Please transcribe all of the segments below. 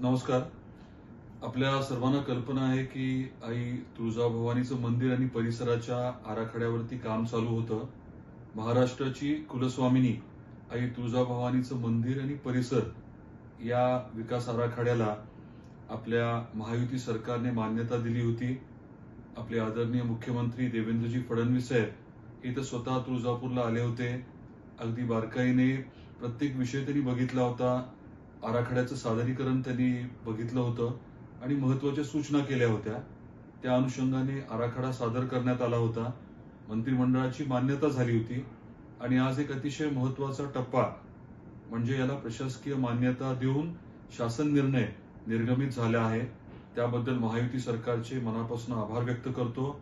नमस्कार. आपल्या सर्वांना कल्पना आहे की आई तुळजाभवानीचं मंदिर आणि परिसराच्या आराखड्यावरती काम चालू होतं. महाराष्ट्राची कुलस्वामिनी आई तुळजाभवानीचं मंदिर आणि परिसर या विकास आराखड्याला आपल्या महायुती सरकारने मान्यता दिली होती. आपले आदरणीय मुख्यमंत्री देवेंद्रजी फडणवीस साहेब इथं स्वतः तुळजापूरला आले होते. अगदी बारकाईने प्रत्येक विषय त्यांनी बघितला होता. आराखड्याचं सादरीकरण त्यांनी बघितलं होतं आणि महत्वाच्या सूचना केल्या होत्या. त्या अनुषंगाने आराखडा सादर करण्यात आला होता. मंत्रिमंडळाची मान्यता झाली होती आणि आज एक अतिशय महत्वाचा टप्पा म्हणजे याला प्रशासकीय मान्यता देऊन शासन निर्णय निर्गमित झाला आहे. त्याबद्दल महायुती सरकारचे मनापासून आभार व्यक्त करतो.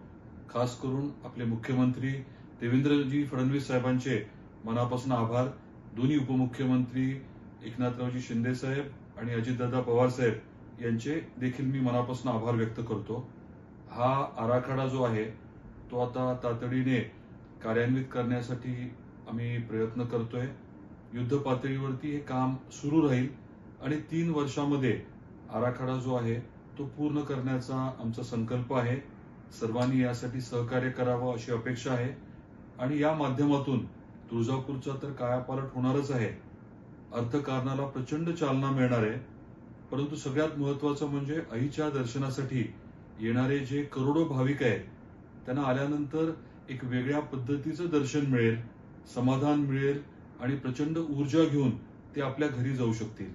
खास करून आपले मुख्यमंत्री देवेंद्रजी फडणवीस साहेबांचे मनापासून आभार. दोन्ही उपमुख्यमंत्री एकनाथरावजी शिंदे साहेब आणि अजितदादा पवार साहेब यांचे देखील मी मनापासून आभार व्यक्त करतो. हा आराखडा जो आहे तो आता तातडीने कार्यान्वित करण्यासाठी आम्ही प्रयत्न करतोय. युद्ध पातळीवरती हे काम सुरू राहील आणि 3 वर्षांमध्ये आराखडा जो आहे तो पूर्ण करण्याचा आमचा संकल्प आहे. सर्वांनी यासाठी सहकार्य करावं अशी अपेक्षा आहे आणि या माध्यमातून तुळजापूरचा तर कायापालट होणारच आहे. अर्थकारणाला प्रचंड चालना मिळणार आहे. परंतु सगळ्यात महत्वाचं म्हणजे आईच्या दर्शनासाठी येणारे जे करोडो भाविक आहेत त्यांना आल्यानंतर एक वेगळ्या पद्धतीचं दर्शन मिळेल, समाधान मिळेल आणि प्रचंड ऊर्जा घेऊन ते आपल्या घरी जाऊ शकतील.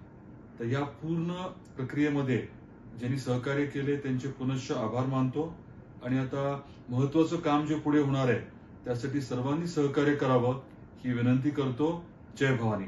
तर या पूर्ण प्रक्रियेमध्ये ज्यांनी सहकार्य केले त्यांचे पुनश्च आभार मानतो आणि आता महत्वाचं काम जे पुढे होणार आहे त्यासाठी सर्वांनी सहकार्य करावं ही विनंती करतो. जय भवानी.